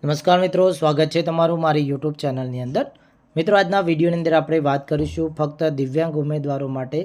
નમસ્કાર મિત્રો, સ્વાગત છે તમારું મારી યુટ્યુબ ચેનલની અંદર। મિત્રો, આજના વિડીયોની અંદર આપણે વાત કરીશું ફક્ત દિવ્યાંગ ઉમેદવારો માટે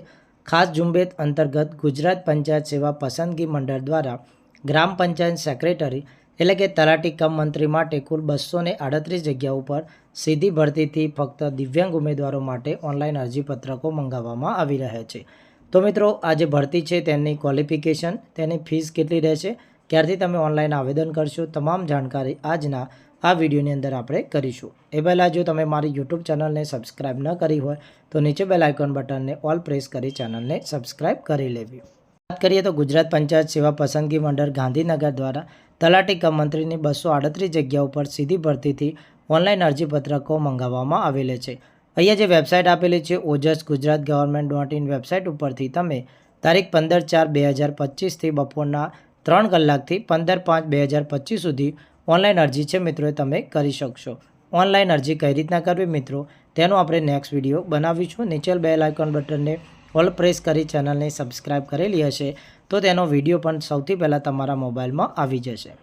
ખાસ ઝુંબેશ અંતર્ગત ગુજરાત પંચાયત સેવા પસંદગી મંડળ દ્વારા ગ્રામ પંચાયત સેક્રેટરી એટલે કે તલાટી કમ મંત્રી માટે કુલ 238 જગ્યાઓ પર સીધી ભરતીથી ફક્ત દિવ્યાંગ ઉમેદવારો માટે ઓનલાઈન અરજીપત્રકો મંગાવવામાં આવી રહ્યા છે। તો મિત્રો, આ જે ભરતી છે તેની ક્વોલિફિકેશન, તેની ફીસ કેટલી રહેશે, ક્યારથી તમે ઓનલાઈન આવેદન કરશો, તમામ જાણકારી આજના આ વિડીયોની અંદર આપણે કરીશું। એ પહેલાં જો તમે મારી યુટ્યુબ ચેનલને સબસ્ક્રાઇબ ન કરી હોય તો નીચે બેલ આઇકોન બટનને ઓલ પ્રેસ કરી ચેનલને સબસ્ક્રાઇબ કરી લેવી। વાત કરીએ તો ગુજરાત પંચાયત સેવા પસંદગી મંડળ ગાંધીનગર દ્વારા તલાટી કમ મંત્રીની 238 જગ્યાઓ પર સીધી ભરતીથી ઓનલાઈન અરજીપત્રકો મંગાવવામાં આવેલા છે। અહીંયા જે વેબસાઇટ આપેલી છે ojsgujaratgovernment.in વેબસાઇટ ઉપરથી તમે તારીખ 15/4/2025થી બપોરના 3 કલાકથી 15/5/2025 સુધી ઓનલાઈન અરજી છે મિત્રો તમે કરી શકશો। ઓનલાઈન અરજી કઈ રીતના કરવી મિત્રો, તેનો આપણે નેક્સ્ટ વિડીયો બનાવીશું। નીચે બેલ આઇકોન બટનને ઓલ પ્રેસ કરી ચેનલને સબસ્ક્રાઇબ કરેલી હશે તો તેનો વિડીયો પણ સૌથી પહેલાં તમારા મોબાઈલમાં આવી જશે।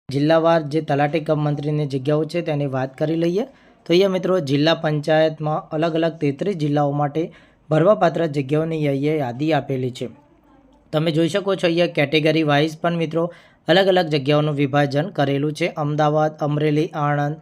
જિલ્લાવાર જે તલાટી કમ મંત્રીની જગ્યાઓ છે તેની વાત કરી લઈએ તો અહીંયા મિત્રો જિલ્લા પંચાયતમાં અલગ અલગ 33 જિલ્લાઓ માટે ભરવાપાત્ર જગ્યાઓની અહીંયા યાદી આપેલી છે। તમે જોઈ શકો છો અહીંયા કેટેગરી વાઇઝ પણ મિત્રો અલગ અલગ જગ્યાઓનું વિભાજન કરેલું છે। અમદાવાદ, અમરેલી, આણંદ,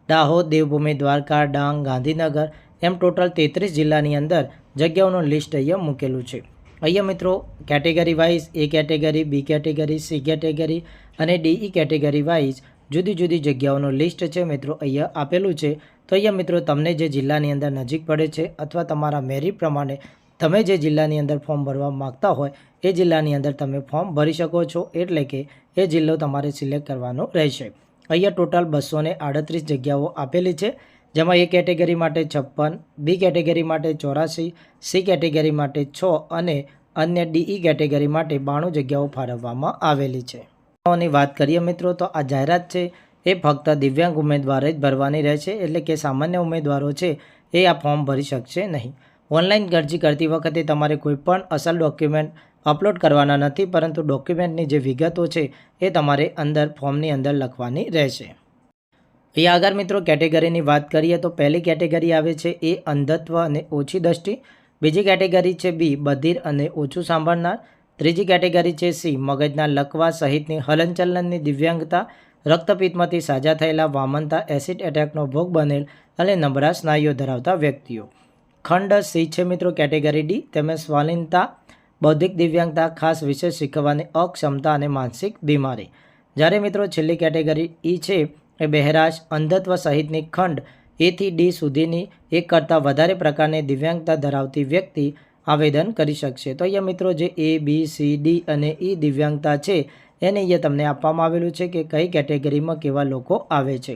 દાહોદ, દેવભૂમિ, દ્વારકા, ડાંગ, ગાંધીનગર એમ ટોટલ 33 જિલ્લાની અંદર જગ્યાઓનું લિસ્ટ અહીંયા મૂકેલું છે। અહીંયા મિત્રો કેટેગરી વાઇઝ એ કેટેગરી, બી કેટેગરી, સી કેટેગરી અને ડીઈ કેટેગરી વાઇઝ જુદી જુદી જગ્યાઓનું લિસ્ટ છે મિત્રો અહીંયા આપેલું છે। તો અહીંયા મિત્રો તમને જે જિલ્લાની અંદર નજીક પડે છે અથવા તમારા મેરિટ પ્રમાણે તમે જે જિલ્લાની અંદર ફોર્મ ભરવા માગતા હોય એ જિલ્લાની અંદર તમે ફોર્મ ભરી શકો છો, એટલે કે એ જિલ્લો તમારે સિલેક્ટ કરવાનો રહેશે। અહીંયા ટોટલ 238 જગ્યાઓ આપેલી છે, જેમાં એ કેટેગરી માટે 56, બી કેટેગરી માટે 84, સી કેટેગરી માટે 6 અને અન્ય ડીઈ કેટેગરી માટે 92 જગ્યાઓ ફાળવવામાં આવેલી છે। ની વાત કરીએ મિત્રો તો આ જાહેરાત છે એ ફક્ત દિવ્યાંગ ઉમેદવારે જ ભરવાની રહેશે, એટલે કે સામાન્ય ઉમેદવારો છે એ આ ફોર્મ ભરી શકશે નહીં। ઓનલાઈન અરજી કરતી વખતે તમારે કોઈ પણ અસલ ડોક્યુમેન્ટ અપલોડ કરવાના નથી, પરંતુ ડોક્યુમેન્ટની જે વિગતો છે એ તમારે અંદર ફોર્મની અંદર લખવાની રહેશે। અહીંયા આગળ મિત્રો કેટેગરીની વાત કરીએ તો પહેલી કેટેગરી આવે છે એ અંધત્વ અને ઓછી દ્રષ્ટિ, બીજી કેટેગરી છે બી બધિર અને ઓછું સાંભળનાર, ત્રીજી કેટેગરી છે સી મગજના લકવા સહિતની હલનચલનની દિવ્યાંગતા, રક્તપિત્તમાંથી સાજા થયેલા વામનતા, એસિડ એટેકનો ભોગ બનેલ અને નબળા સ્નાયુઓ ધરાવતા વ્યક્તિઓ। ખંડ સી છે મિત્રો કેટેગરી ડી, તેમજ સ્વાલિનતા, બૌદ્ધિક દિવ્યાંગતા, ખાસ વિષય શીખવાની અક્ષમતા અને માનસિક બીમારી। જ્યારે મિત્રો છેલ્લી કેટેગરી ઈ છે એ બહેરાશ, અંધત્વ સહિતની ખંડ એથી ડી સુધીની એક કરતાં વધારે પ્રકારની દિવ્યાંગતા ધરાવતી વ્યક્તિ આવેદન કરી શકશે। તો અહીંયા મિત્રો જે એ, બી, સી, ડી અને ઈ દિવ્યાંગતા છે એને અહીંયા તમને આપવામાં આવેલું છે કે કઈ કેટેગરીમાં કેવા લોકો આવે છે।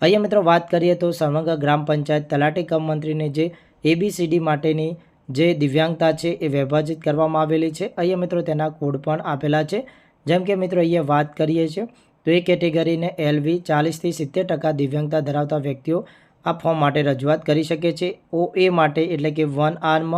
અહીંયા મિત્રો વાત કરીએ તો સમગ્ર ગ્રામ પંચાયત તલાટી કમ મંત્રીને જે ABCD માટેની જે દિવ્યાંગતા છે એ વિભાજિત કરવામાં આવેલી છે। અહીંયા મિત્રો તેના કોડ પણ આપેલા છે, જેમ કે મિત્રો અહીંયા વાત કરીએ છીએ તો એ કેટેગરીને LV 40થી 70% દિવ્યાંગતા ધરાવતા વ્યક્તિઓ આ ફોર્મ માટે રજૂઆત કરી શકે છે। OA માટે એટલે કે 1 આર્મ,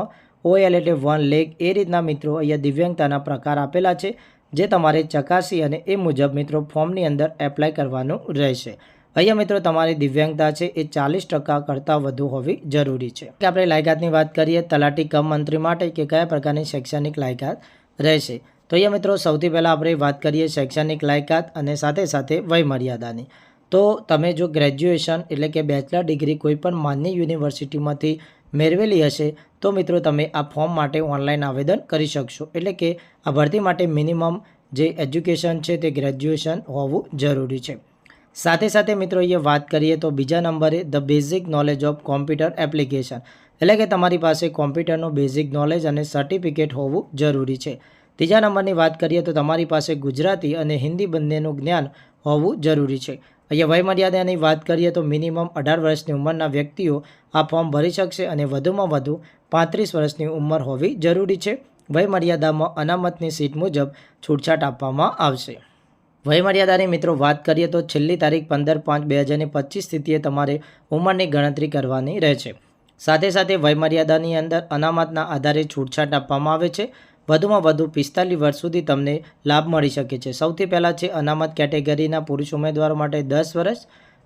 OL એટલે 1 લેગ, એ રીતના મિત્રો અહીંયા દિવ્યાંગતાના પ્રકાર આપેલા છે, જે તમારે ચકાસી અને એ મુજબ મિત્રો ફોર્મની અંદર એપ્લાય કરવાનું રહેશે। અહીંયા મિત્રો તમારી દિવ્યાંગતા છે એ 40% કરતાં વધુ હોવી જરૂરી છે। આપણે લાયકાતની વાત કરીએ તલાટી કમ મંત્રી માટે કે કયા પ્રકારની શૈક્ષણિક લાયકાત રહેશે, તો અહીંયા મિત્રો સૌથી પહેલાં આપણે વાત કરીએ શૈક્ષણિક લાયકાત અને સાથે સાથે વયમર્યાદાની। તો તમે જો ગ્રેજ્યુએશન એટલે કે બેચલર ડિગ્રી કોઈપણ માન્ય યુનિવર્સિટીમાંથી મેળવેલી હશે તો મિત્રો તમે આ ફોર્મ માટે ઓનલાઈન આવેદન કરી શકશો, એટલે કે આ ભરતી માટે મિનિમમ જે એજ્યુકેશન છે તે ગ્રેજ્યુએશન હોવું જરૂરી છે। સાથે સાથે મિત્રો અહીંયા વાત કરીએ તો બીજા નંબરે the basic knowledge of computer application, એટલે કે તમારી પાસે કોમ્પ્યુટરનું બેઝિક નોલેજ અને સર્ટિફિકેટ હોવું જરૂરી છે। ત્રીજા નંબરની વાત કરીએ તો તમારી પાસે ગુજરાતી અને હિન્દી બંનેનું જ્ઞાન હોવું જરૂરી છે। અહીંયા વયમર્યાદાની વાત કરીએ તો મિનિમમ 18 વર્ષની ઉંમરના વ્યક્તિઓ આ ફોર્મ ભરી શકશે અને વધુમાં વધુ 35 વર્ષની ઉંમર હોવી જરૂરી છે। વયમર્યાદામાં અનામતની સીટ મુજબ છૂટછાટ આપવામાં આવશે। વયમર્યાદાની મિત્રો વાત કરીએ તો છેલ્લી તારીખ 15/5/2025 સ્થિતિએ તમારે ઉંમરની ગણતરી કરવાની રહેશે। સાથે સાથે વયમર્યાદાની અંદર અનામતના આધારે છૂટછાટ આપવામાં આવે છે। વધુમાં વધુ 45 વર્ષ સુધી તમને લાભ મળી શકે છે। સૌથી પહેલાં છે અનામત કેટેગરીના પુરુષ ઉમેદવારો માટે 10 વર્ષ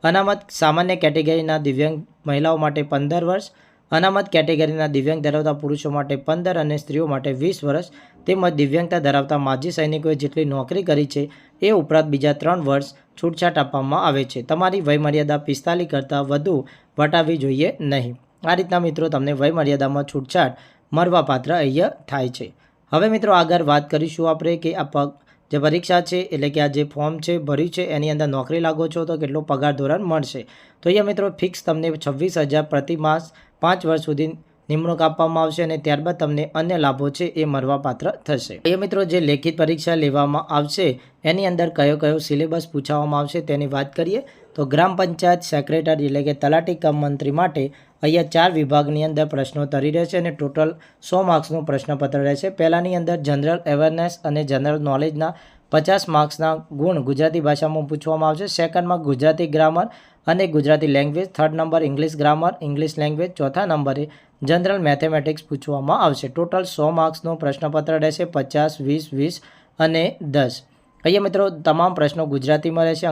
અનામત સામાન્ય કેટેગરીના દિવ્યાંગ મહિલાઓ માટે 15 વર્ષ, અનામત કેટેગરીના દિવ્યાંગ ધરાવતા પુરુષો માટે 15 અને સ્ત્રીઓ માટે 20 વર્ષ તેમજ દિવ્યાંગતા ધરાવતા માજી સૈનિકોએ જેટલી નોકરી કરી છે એ ઉપરાંત બીજા 3 વર્ષ છૂટછાટ આપવામાં આવે છે. તમારી વયમર્યાદા 45 કરતાં વધુ વટાવવી જોઈએ નહીં. આ રીતના મિત્રો તમને વયમર્યાદામાં છૂટછાટ મળવાપાત્ર અહીંયા થાય છે. હવે મિત્રો આગળ વાત કરીશું આપણે કે આ જે પરીક્ષા છે એટલે કે આ જે ફોર્મ છે ભર્યું છે એની અંદર નોકરી લાગો છો તો કેટલો પગાર ધોરણ મળશે. તો અહીંયા મિત્રો ફિક્સ તમને 26,000 પ્રતિ માસ 5 વર્ષ સુધી નિમણૂક આપવામાં આવશે અને ત્યારબાદ તમને અન્ય લાભો છે એ મળવાપાત્ર થશે. એ મિત્રો જે લેખિત પરીક્ષા લેવામાં આવશે એની અંદર કયો સિલેબસ પૂછવામાં આવશે તેની વાત કરીએ તો ગ્રામ પંચાયત સેક્રેટરી એટલે કે તલાટી કમ મંત્રી માટે અહીંયા 4 વિભાગની અંદર પ્રશ્નોત્તરી રહેશે અને ટોટલ 100 માર્ક્સનું પ્રશ્નપત્ર રહેશે. પહેલાની અંદર જનરલ અવેરનેસ અને જનરલ નોલેજના 50 માર્ક્સના ગુણ ગુજરાતી ભાષામાં પૂછવામાં આવશે. સેકન્ડમાં ગુજરાતી ગ્રામર અને Gujarati language, third number English grammar, English language, ચોથા નંબરે જનરલ મેથેમેટિક્સ પૂછવામાં આવશે. ટોટલ 100 માર્ક્સનું પ્રશ્નપત્ર રહેશે 50, 20, 20 અને 10. અહીંયા મિત્રો તમામ પ્રશ્નો ગુજરાતીમાં રહેશે,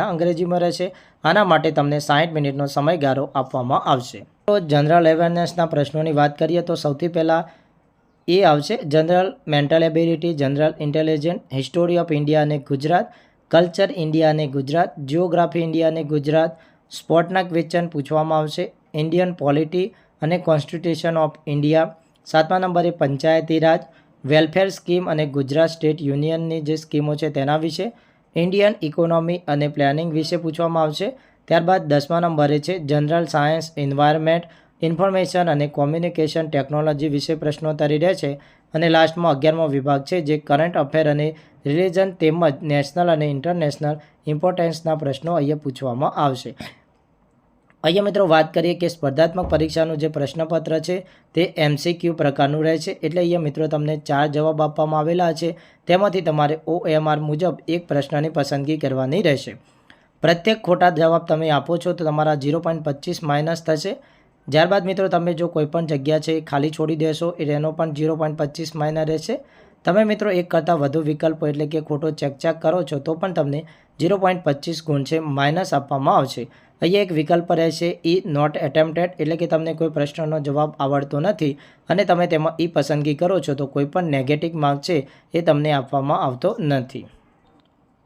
અંગ્રેજીમાં રહેશે. આના માટે તમને 60 મિનિટનો સમયગાળો આપવામાં આવશે. તો જનરલ અવેરનેસના પ્રશ્નોની વાત કરીએ તો સૌથી પહેલાં એ આવશે general mental ability, general intelligence, history of India અને ગુજરાત, કલ્ચર ઇન્ડિયા અને ગુજરાત, જિયોગ્રાફી ઇન્ડિયા અને ગુજરાત, સ્પોર્ટના ક્વેશ્ચન પૂછવામાં આવશે, ઇન્ડિયન પોલિટી અને કોન્સ્ટિટ્યુશન ઓફ ઇન્ડિયા. 7મા નંબરે પંચાયતી રાજ, વેલફેર સ્કીમ અને ગુજરાત સ્ટેટ યુનિયનની જે સ્કીમો છે તેના વિશે, ઇન્ડિયન ઇકોનોમી અને પ્લાનિંગ વિશે પૂછવામાં આવશે. ત્યારબાદ 10મા નંબરે છે જનરલ સાયન્સ, એન્વાયરમેન્ટ, ઇન્ફોર્મેશન અને કોમ્યુનિકેશન ટેકનોલોજી વિશે પ્રશ્નોત્તરી રહેશે. અને લાસ્ટમાં 11મો વિભાગ છે જે કરંટ અફેર અને રિલિજન તેમજ નેશનલ અને ઇન્ટરનેશનલ ઇમ્પોર્ટન્સના પ્રશ્નો અહીંયા પૂછવામાં આવશે. અહીંયા મિત્રો વાત કરીએ કે સ્પર્ધાત્મક પરીક્ષાનું જે પ્રશ્નપત્ર છે તે MCQ પ્રકારનું રહે છે. એટલે અહીંયા મિત્રો તમને 4 જવાબ આપવામાં આવેલા છે. તેમાંથી તમારે OMR મુજબ એક પ્રશ્નની પસંદગી કરવાની રહેશે. પ્રત્યેક ખોટા જવાબ તમે આપો છો તો તમારા 0.25 માઇનસ થશે. ત્યારબાદ મિત્રો તમે જો કોઈપણ જગ્યા છે ખાલી છોડી દેશો એનો પણ 0.25 માઇનસ રહેશે. તમે મિત્રો એક કરતાં વધુ વિકલ્પો એટલે કે ખોટો ચેક કરો છો તો પણ તમને 0.25 ગુણ છે માઇનસ આપવામાં આવશે. અહીંયા એક વિકલ્પ રહેશે નોટ એટેમ્પ્ટેડ એટલે કે તમને કોઈ પ્રશ્નનો જવાબ આવડતો નથી અને તમે તેમાં પસંદગી કરો છો તો કોઈ પણ નેગેટિવ માર્ક છે એ તમને આપવામાં આવતો નથી.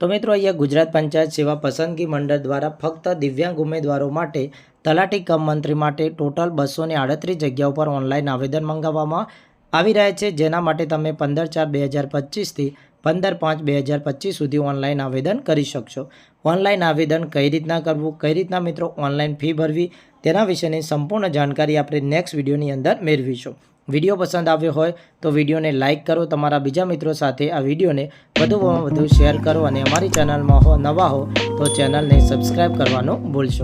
તો મિત્રો અહીંયા ગુજરાત પંચાયત સેવા પસંદગી મંડળ દ્વારા ફક્ત દિવ્યાંગ ઉમેદવારો માટે તલાટી કમ મંત્રી માટે ટોટલ 238 જગ્યાઓ પર ઓનલાઈન આવેદન મંગાવવામાં આવી રહ્યા છે. જેના માટે તમે 15/4/2025થી 15/5/2025 સુધી ઓનલાઈન આવેદન કરી શકશો. ઓનલાઈન આવેદન કઈ રીતના કરવું, કઈ રીતના મિત્રો ઓનલાઈન ફી ભરવી તેના વિશેની સંપૂર્ણ જાણકારી આપણે નેક્સ્ટ વિડીયોની અંદર મેળવીશું. વિડીયો પસંદ આવ્યો હોય તો વિડીયોને લાઇક કરો, તમારા બીજા મિત્રો સાથે આ વિડીયોને વધુમાં વધુ શેર કરો અને અમારી ચેનલમાં નવા હો તો ચેનલને સબસ્ક્રાઈબ કરવાનું ભૂલશો